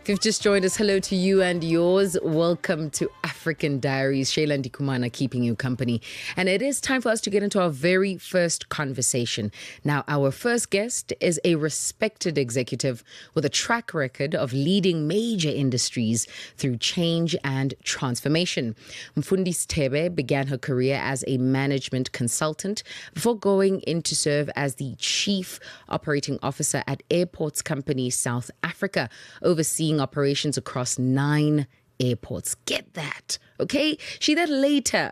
If you've just joined us, hello to you and yours. Welcome to African Diaries. Shayla and Dikumana keeping you company. And it is time for us to get into our very first conversation. Now, our first guest is a respected executive with a track record of leading major industries through change and transformation. Fundi Sithebe began her career as a management consultant before going in to serve as the chief operating officer at Airports Company South Africa, overseeing operations across 9 airports. Get that, okay? She then later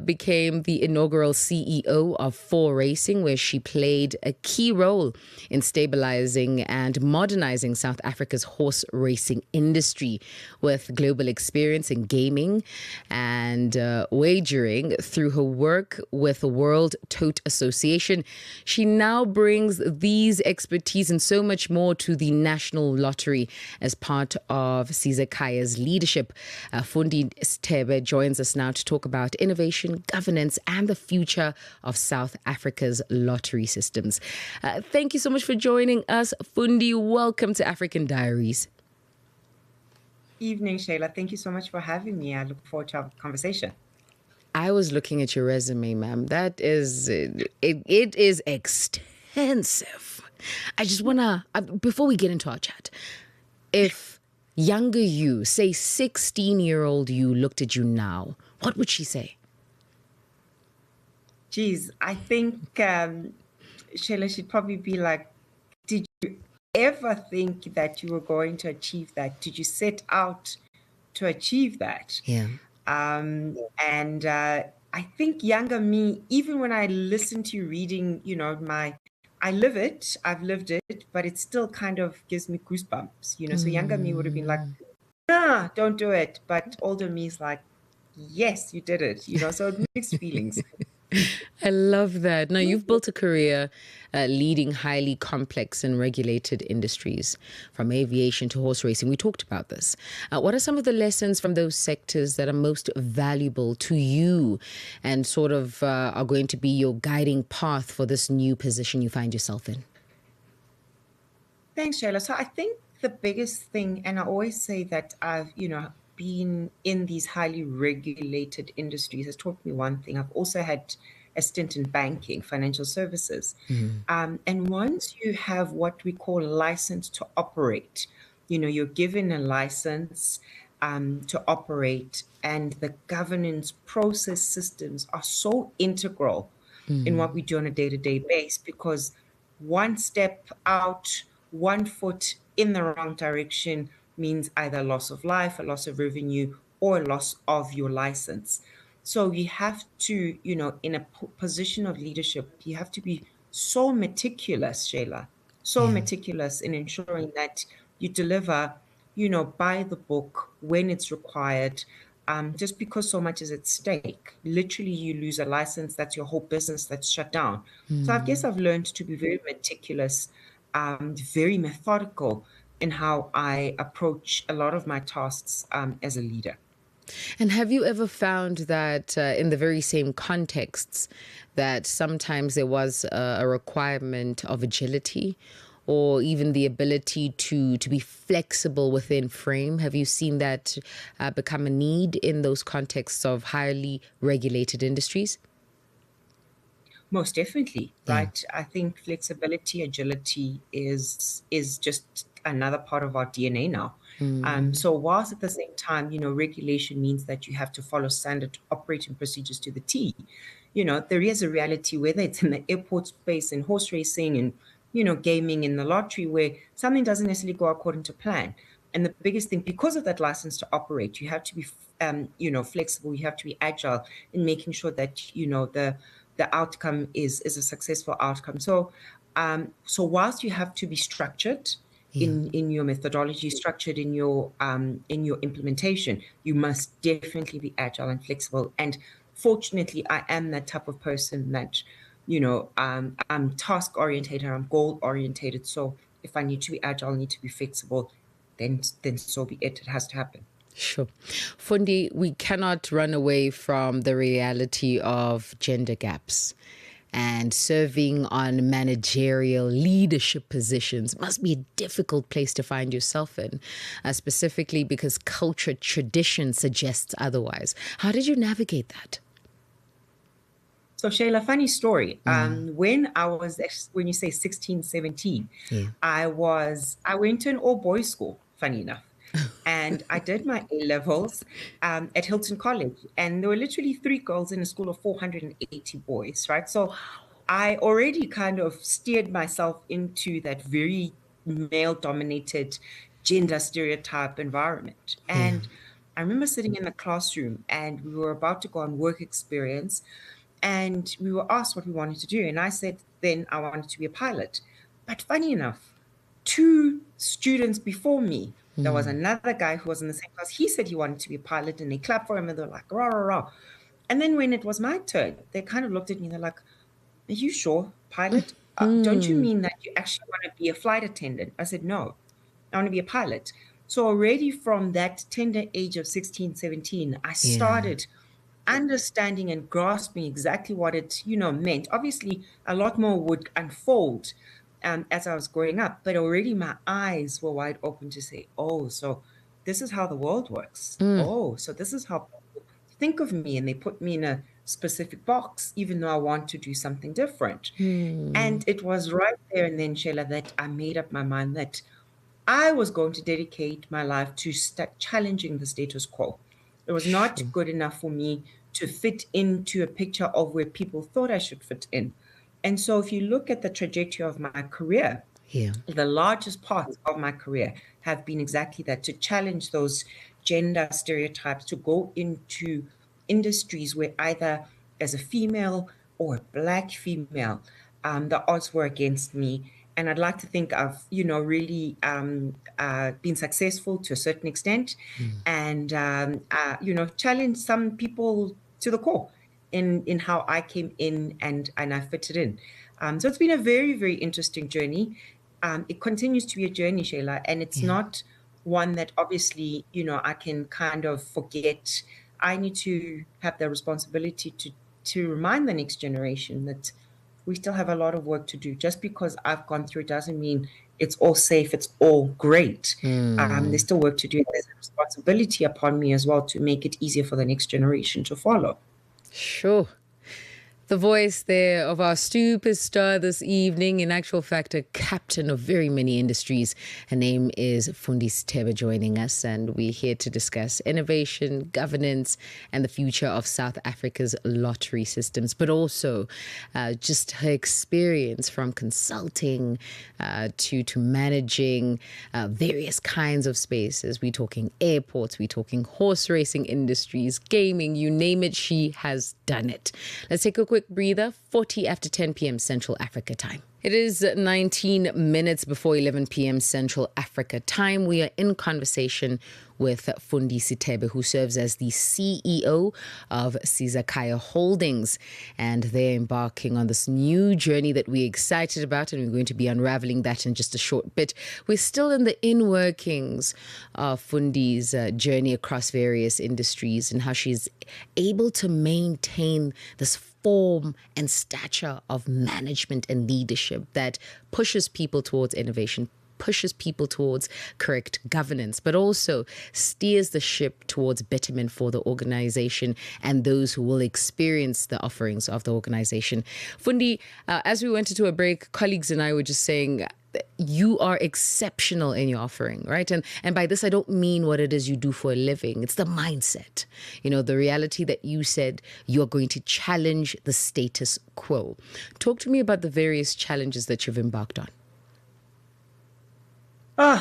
became the inaugural CEO of 4 Racing, where she played a key role in stabilizing and modernizing South Africa's horse racing industry with global experience in gaming and wagering through her work with the World Tote Association. She now brings these expertise and so much more to the National Lottery as part of Sizekhaya's leadership. Fundi Sithebe joins us now to talk about innovation, governance, and the future of South Africa's lottery systems. Thank you so much for joining us, Fundi. Welcome to African Diaries. Evening, Shayla. Thank you so much for having me. I look forward to our conversation. I was looking at your resume, ma'am. That is, it is extensive. I just want to, before we get into our chat, if younger you, say 16-year-old you, looked at you now, what would she say? Geez, I think, Shayla, she'd probably be like, did you ever think that you were going to achieve that? Did you set out to achieve that? Yeah. I think younger me, even when I listen to you reading, I live it, I've lived it, but it still kind of gives me goosebumps, so younger me would have been like, nah, don't do it. But older me is like, yes, you did it, so mixed feelings. I love that. Now, you've built a career leading highly complex and regulated industries, from aviation to horse racing. We talked about this. What are some of the lessons from those sectors that are most valuable to you and sort of are going to be your guiding path for this new position you find yourself in? Thanks, Shayla. So I think the biggest thing, and I always say that I've, been in these highly regulated industries, has taught me one thing. I've also had a stint in banking, financial services. And once you have what we call license to operate, you're given a license to operate, and the governance process systems are so integral in what we do on a day-to-day basis, because one step out, one foot in the wrong direction means either loss of life, a loss of revenue, or a loss of your license. So you have to, in a position of leadership, you have to be so meticulous, Shayla, meticulous in ensuring that you deliver, by the book when it's required, just because so much is at stake. Literally, you lose a license, that's your whole business that's shut down. So I guess I've learned to be very meticulous, very methodical in how I approach a lot of my tasks as a leader. And have you ever found that in the very same contexts that sometimes there was a requirement of agility or even the ability to be flexible within frame? Have you seen that become a need in those contexts of highly regulated industries? Most definitely, right? I think flexibility, agility is just another part of our DNA now. So whilst at the same time, regulation means that you have to follow standard operating procedures to the T, there is a reality, whether it's in the airport space, in horse racing, and, gaming, in the lottery, where something doesn't necessarily go according to plan. And the biggest thing, because of that license to operate, you have to be, flexible. You have to be agile in making sure that, the outcome is a successful outcome. So, whilst you have to be structured in your methodology, structured in your implementation, you must definitely be agile and flexible. And fortunately, I am that type of person that, I'm task orientated, I'm goal orientated. So if I need to be agile, I need to be flexible, then so be it. It has to happen. Sure. Fundi, we cannot run away from the reality of gender gaps and serving on managerial leadership positions must be a difficult place to find yourself in, specifically because culture tradition suggests otherwise. How did you navigate that? So Shayla, funny story. When you say 16, 17, Yeah. I went to an all boys school, funny enough. And I did my A levels at Hilton College. And there were literally 3 girls in a school of 480 boys, right? So I already kind of steered myself into that very male dominated gender stereotype environment. Yeah. And I remember sitting in the classroom and we were about to go on work experience and we were asked what we wanted to do. And I said, then I wanted to be a pilot. But funny enough, 2 students before me, there was another guy who was in the same class. He said he wanted to be a pilot and they clapped for him and they're like, rah, rah, rah. And then when it was my turn, they kind of looked at me and they're like, are you sure, pilot? Don't you mean that you actually want to be a flight attendant? I said, no, I want to be a pilot. So already from that tender age of 16, 17, I Yeah. started understanding and grasping exactly what it, meant. Obviously, a lot more would unfold as I was growing up, but already my eyes were wide open to say, oh, so this is how the world works. Oh, so this is how people think of me, and they put me in a specific box, even though I want to do something different. And it was right there and then, Sheila, that I made up my mind that I was going to dedicate my life to start challenging the status quo. It was not Sure. good enough for me to fit into a picture of where people thought I should fit in. And so, if you look at the trajectory of my career, Yeah. the largest parts of my career have been exactly that, to challenge those gender stereotypes, to go into industries where either as a female or a black female, the odds were against me. And I'd like to think I've, really been successful to a certain extent and, challenged some people to the core in how I came in and I fitted in. So it's been a very, very interesting journey. It continues to be a journey, Shayla, and it's Yeah. not one that obviously, I can kind of forget. I need to have the responsibility to remind the next generation that we still have a lot of work to do. Just because I've gone through it doesn't mean it's all safe, it's all great. There's still work to do. There's a responsibility upon me as well to make it easier for the next generation to follow. Sure. The voice there of our superstar this evening, in actual fact, a captain of very many industries. Her name is Fundi Sithebe, joining us, and we're here to discuss innovation, governance, and the future of South Africa's lottery systems, but also just her experience from consulting to managing various kinds of spaces. We're talking airports, we're talking horse racing industries, gaming, you name it, she has done it. Let's take a quick breather. 40 after 10 p.m. Central Africa time. It is 19 minutes before 11 p.m. Central Africa time. We are in conversation with Fundi Sithebe, who serves as the CEO of Sizekhaya Holdings. And they're embarking on this new journey that we're excited about, and we're going to be unraveling that in just a short bit. We're still in the in workings of Fundi's journey across various industries and how she's able to maintain this form and stature of management and leadership that pushes people towards innovation, pushes people towards correct governance, but also steers the ship towards betterment for the organization and those who will experience the offerings of the organization. Fundi, as we went into a break, colleagues and I were just saying, you are exceptional in your offering, right? And by this, I don't mean what it is you do for a living. It's the mindset, the reality that you said you're going to challenge the status quo. Talk to me about the various challenges that you've embarked on.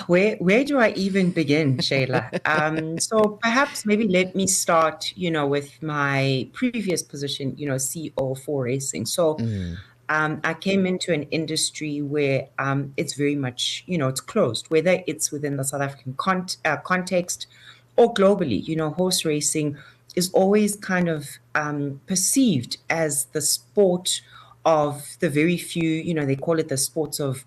Where do I even begin, Shayla? So perhaps maybe let me start, with my previous position, CEO for racing. So I came into an industry where it's very much, it's closed, whether it's within the South African context or globally. Horse racing is always kind of perceived as the sport of the very few. They call it the sport of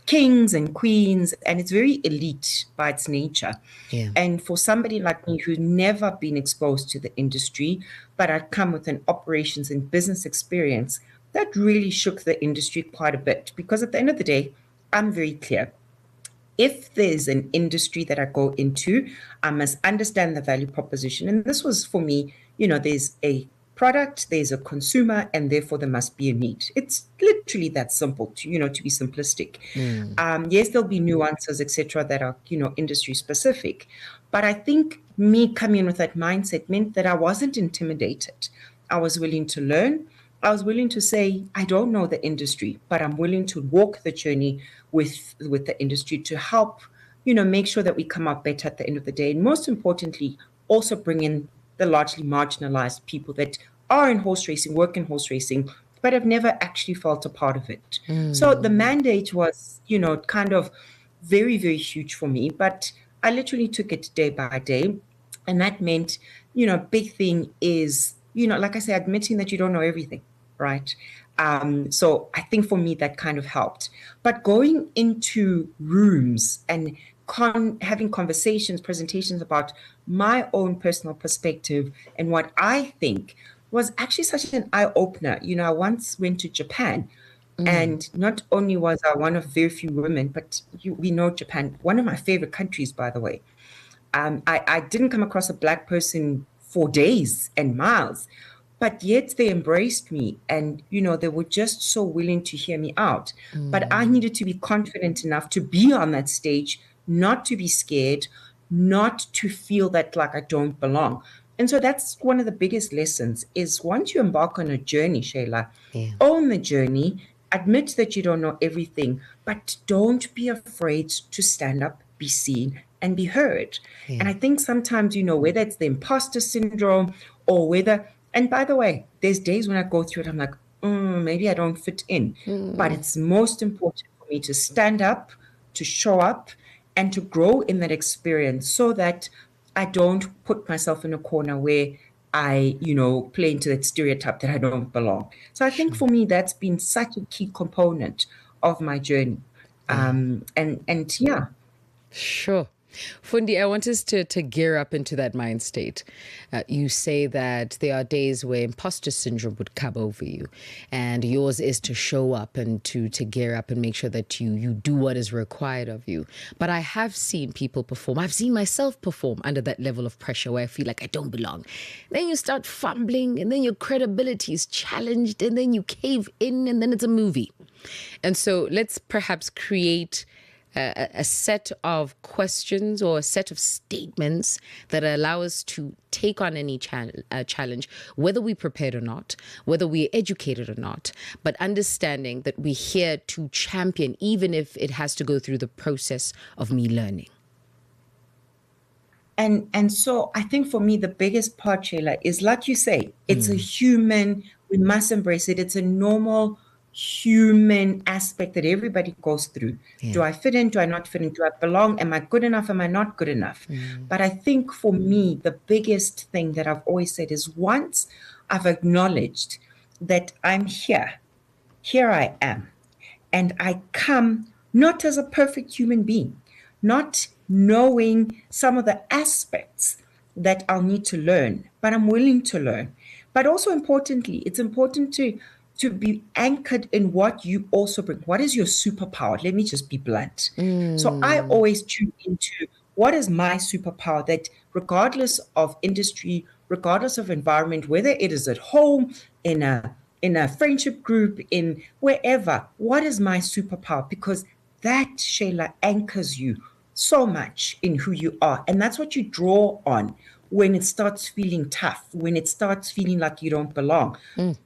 kings and queens, and it's very elite by its nature. Yeah. And for somebody like me who's never been exposed to the industry, but I'd come with an operations and business experience, that really shook the industry quite a bit. Because at the end of the day, I'm very clear. If there's an industry that I go into, I must understand the value proposition. And this was for me, there's a product, there's a consumer, and therefore there must be a need. It's literally that simple to be simplistic. Yes, there'll be nuances, etc., that are, industry specific. But I think me coming in with that mindset meant that I wasn't intimidated. I was willing to learn. I was willing to say, I don't know the industry, but I'm willing to walk the journey with the industry to help, make sure that we come out better at the end of the day. And most importantly, also bring in the largely marginalized people that are in horse racing, work in horse racing, but have never actually felt a part of it. So the mandate was, kind of very, very huge for me, but I literally took it day by day. And that meant, big thing is, like I said, admitting that you don't know everything, right? So I think for me that kind of helped. But going into rooms and having conversations, presentations about my own personal perspective and what I think was actually such an eye-opener. I once went to Japan, and not only was I one of very few women, but we know Japan, one of my favorite countries, by the way. I didn't come across a Black person for days and miles, but yet they embraced me, and they were just so willing to hear me out. But I needed to be confident enough to be on that stage, not to be scared, not to feel that like I don't belong. And so that's one of the biggest lessons is once you embark on a journey, Shayla, Yeah. own the journey, admit that you don't know everything, but don't be afraid to stand up, be seen, and be heard. Yeah. And I think sometimes, whether it's the imposter syndrome or whether, and by the way, there's days when I go through it, I'm like, maybe I don't fit in. But it's most important for me to stand up, to show up, and to grow in that experience so that I don't put myself in a corner where I, play into that stereotype that I don't belong. So I think for me, that's been such a key component of my journey. And yeah. Sure. Fundi, I want us to gear up into that mind state. You say that there are days where imposter syndrome would come over you, and yours is to show up and to gear up and make sure that you do what is required of you. But I have seen people perform. I've seen myself perform under that level of pressure where I feel like I don't belong. Then you start fumbling, and then your credibility is challenged, and then you cave in, and then it's a movie. And so let's perhaps create a set of questions or a set of statements that allow us to take on any challenge, whether we prepared or not, whether we're educated or not, but understanding that we're here to champion, even if it has to go through the process of me learning. And so I think for me, the biggest part, Shayla, is like you say, it's a human, we must embrace it. It's a normal human aspect that everybody goes through. Yeah. Do I fit in? Do I not fit in? Do I belong? Am I good enough? Am I not good enough? But I think for me, the biggest thing that I've always said is once I've acknowledged that I'm here I am, and I come not as a perfect human being, not knowing some of the aspects that I'll need to learn, but I'm willing to learn. But also importantly, it's important to be anchored in what you also bring. What is your superpower? Let me just be blunt. So I always tune into what is my superpower that regardless of industry, regardless of environment, whether it is at home, in a friendship group, in wherever, what is my superpower? Because that, Shayla, anchors you so much in who you are. And that's what you draw on when it starts feeling tough, when it starts feeling like you don't belong.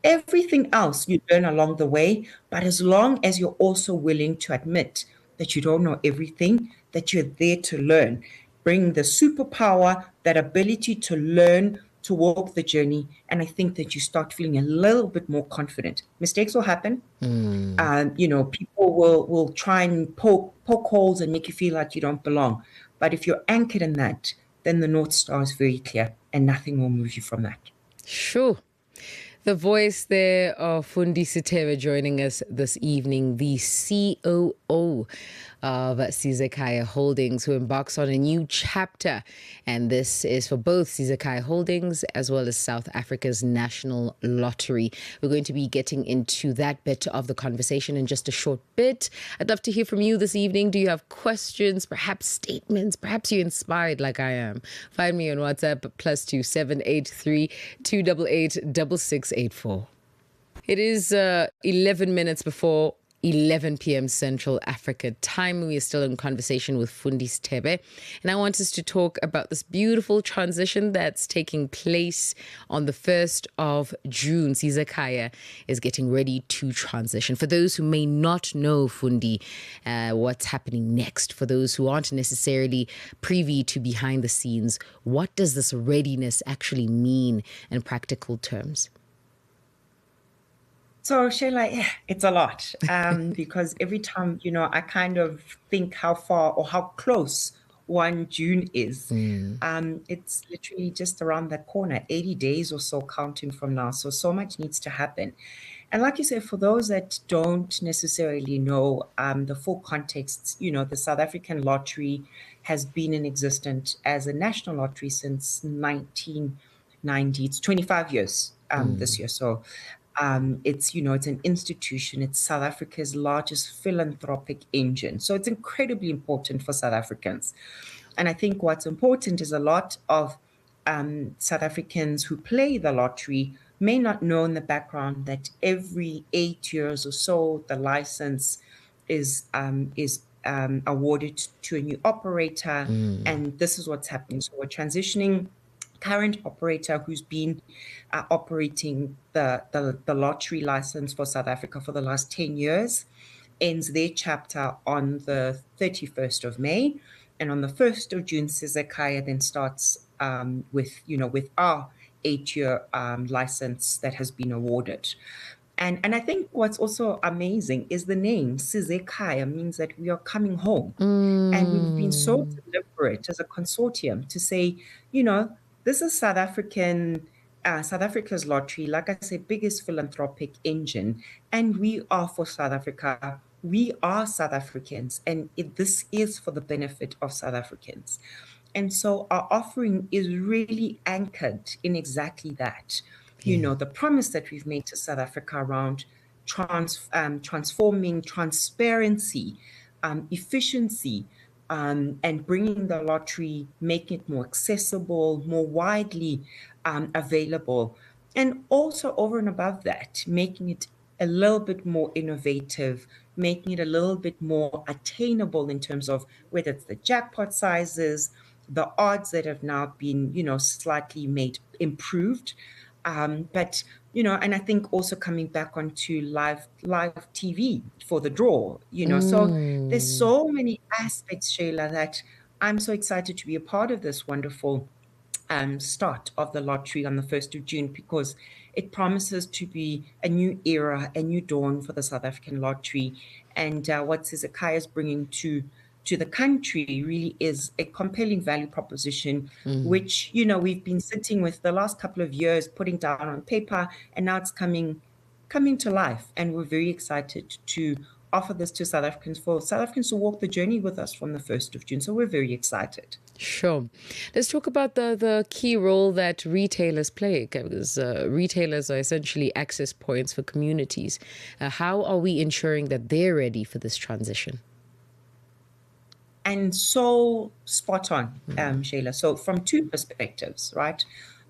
Everything else you learn along the way, but as long as you're also willing to admit that you don't know everything, that you're there to learn, bring the superpower, that ability to learn, to walk the journey. And I think that you start feeling a little bit more confident. Mistakes will happen. People will try and poke holes and make you feel like you don't belong. But if you're anchored in that, then the North Star is very clear and nothing will move you from that. Sure. The voice there of Fundi Sithebe joining us this evening, the COO of Sizekhaya Holdings, who embarks on a new chapter. And this is for both Sizekhaya Holdings as well as South Africa's National Lottery. We're going to be getting into that bit of the conversation in just a short bit. I'd love to hear from you this evening. Do you have questions, perhaps statements? Perhaps you're inspired like I am. Find me on WhatsApp, +2783 288 6684. It is 11 minutes before 11 p.m. Central Africa time. We are still in conversation with Fundi Sithebe, and I want us to talk about this beautiful transition that's taking place on the 1st of June. Sizekhaya is getting ready to transition. For those who may not know, Fundi, what's happening next, for those who aren't necessarily privy to behind the scenes, what does this readiness actually mean in practical terms? So, Shayla, yeah, it's a lot because every time, I kind of think how far or how close 1 June is. It's literally just around the corner, 80 days or so counting from now. So much needs to happen. And like you said, for those that don't necessarily know the full context, the South African lottery has been in existence as a national lottery since 1990. It's 25 years this year. So it's an institution. It's South Africa's largest philanthropic engine. So it's incredibly important for South Africans. And I think what's important is a lot of South Africans who play the lottery may not know in the background that every 8 years or so, the license is awarded to a new operator. And this is what's happening. So we're transitioning current operator who's been operating the lottery license for South Africa for the last 10 years, ends their chapter on the 31st of May. And on the 1st of June, Sizekhaya then starts with our 8-year license that has been awarded. And I think what's also amazing is the name Sizekhaya means that we are coming home. And we've been so deliberate as a consortium to say, this is South Africa's lottery, like I said, biggest philanthropic engine. And we are for South Africa. We are South Africans. And this is for the benefit of South Africans. And so our offering is really anchored in exactly that. The promise that we've made to South Africa around transforming transparency, efficiency, and bringing the lottery, making it more accessible, more widely available, and also over and above that, making it a little bit more innovative, making it a little bit more attainable in terms of whether it's the jackpot sizes, the odds that have now been, slightly improved. But and I think also coming back onto live TV for the draw, so there's so many aspects, Shayla, that I'm so excited to be a part of this wonderful start of the lottery on the 1st of June, because it promises to be a new era, a new dawn for the South African lottery. And what Sizekhaya is bringing to the country really is a compelling value proposition, which, we've been sitting with the last couple of years, putting down on paper, and now it's coming to life. And we're very excited to offer this to South Africans, for South Africans to walk the journey with us from the 1st of June. So we're very excited. Sure. Let's talk about the key role that retailers play, because retailers are essentially access points for communities. How are we ensuring that they're ready for this transition? And so spot on, Shayla. So from two perspectives, right?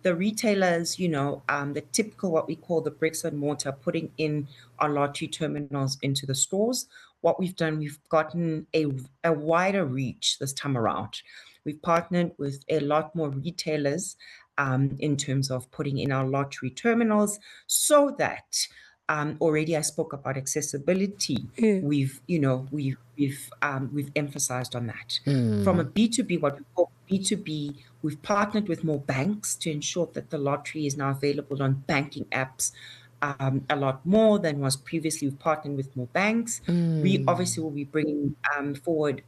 The retailers, the typical, what we call the bricks and mortar, putting in our lottery terminals into the stores. What we've done, we've gotten a wider reach this time around. We've partnered with a lot more retailers in terms of putting in our lottery terminals, so that already I spoke about accessibility. We've emphasized on that. From a B2B, what we call B2B, we've partnered with more banks to ensure that the lottery is now available on banking apps a lot more than was previously. We've partnered with more banks. We obviously will be bringing forward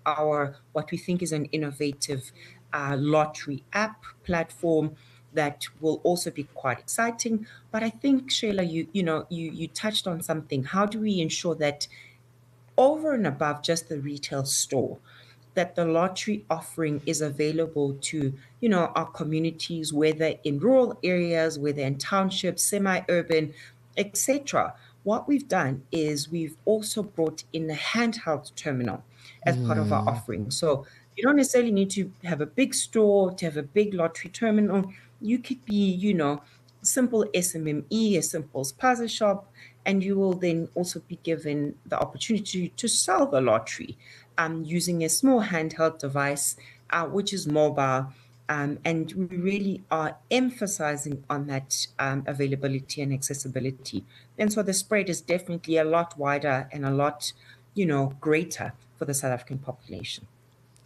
what we think is an innovative lottery app platform that will also be quite exciting. But I think, Shayla, you touched on something. How do we ensure that over and above just the retail store, that the lottery offering is available to, our communities, whether in rural areas, whether in townships, semi-urban, etc. What we've done is we've also brought in a handheld terminal as part of our offering. So you don't necessarily need to have a big store to have a big lottery terminal. You could be, simple SMME, a simple spaza shop, and you will then also be given the opportunity to sell the lottery using a small handheld device, which is mobile. And we really are emphasizing on that availability and accessibility. And so the spread is definitely a lot wider and a lot, greater for the South African population.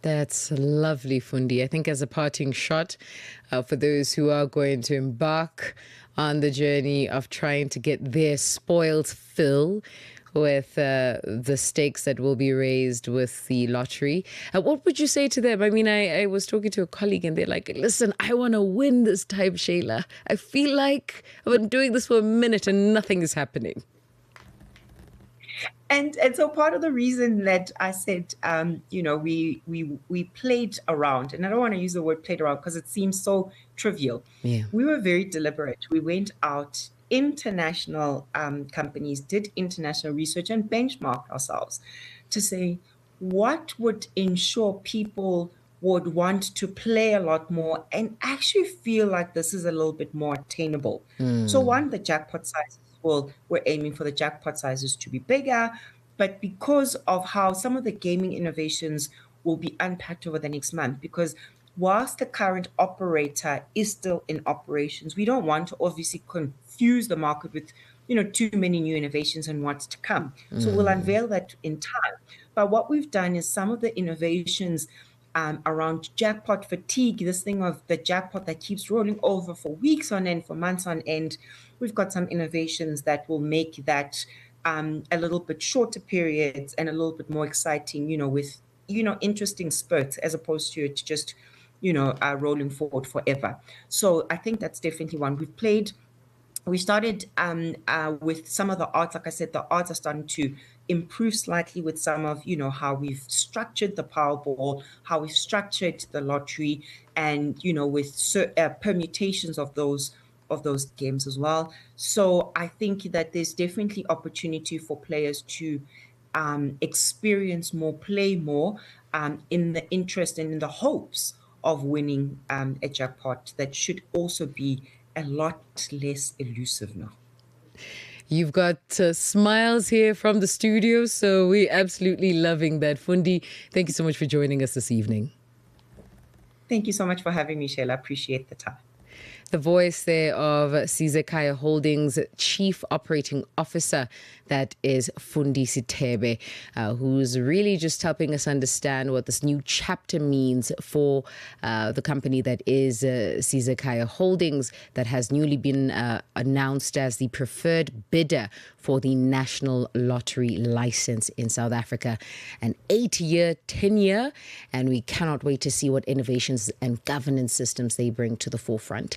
That's lovely, Fundi. I think as a parting shot for those who are going to embark on the journey of trying to get their spoiled fill with the stakes that will be raised with the lottery, what would you say to them? I mean, I was talking to a colleague and they're like, listen, I want to win this time, Shayla. I feel like I've been doing this for a minute and nothing is happening. And so part of the reason that I said, we played around, and I don't want to use the word played around because it seems so trivial. Yeah. We were very deliberate. We went out, international companies did international research and benchmarked ourselves to say what would ensure people would want to play a lot more and actually feel like this is a little bit more attainable. So one, the jackpot sizes. Well, we're aiming for the jackpot sizes to be bigger, but because of how some of the gaming innovations will be unpacked over the next month, because whilst the current operator is still in operations, we don't want to obviously confuse the market with, too many new innovations and what's to come. So we'll unveil that in time. But what we've done is some of the innovations around jackpot fatigue, this thing of the jackpot that keeps rolling over for weeks on end, for months on end. We've got some innovations that will make that a little bit shorter periods and a little bit more exciting, with, interesting spurts as opposed to it just, rolling forward forever. So I think that's definitely one. We started with some of the odds. Like I said, the odds are starting to improve slightly with some of, how we've structured the Powerball, how we've structured the lottery, and, with permutations of those games as well. So I think that there's definitely opportunity for players to experience more, play more, in the interest and in the hopes of winning a jackpot that should also be a lot less elusive now. You've got smiles here from the studio, so we're absolutely loving that. Fundi, thank you so much for joining us this evening. Thank you so much for having me, Shayla. Appreciate the time. The voice there of Sizekhaya Holdings Chief Operating Officer, that is Fundi Sithebe, who's really just helping us understand what this new chapter means for the company that is Sizekhaya Holdings, that has newly been announced as the preferred bidder for the National Lottery license in South Africa. An 8-year tenure, and we cannot wait to see what innovations and governance systems they bring to the forefront.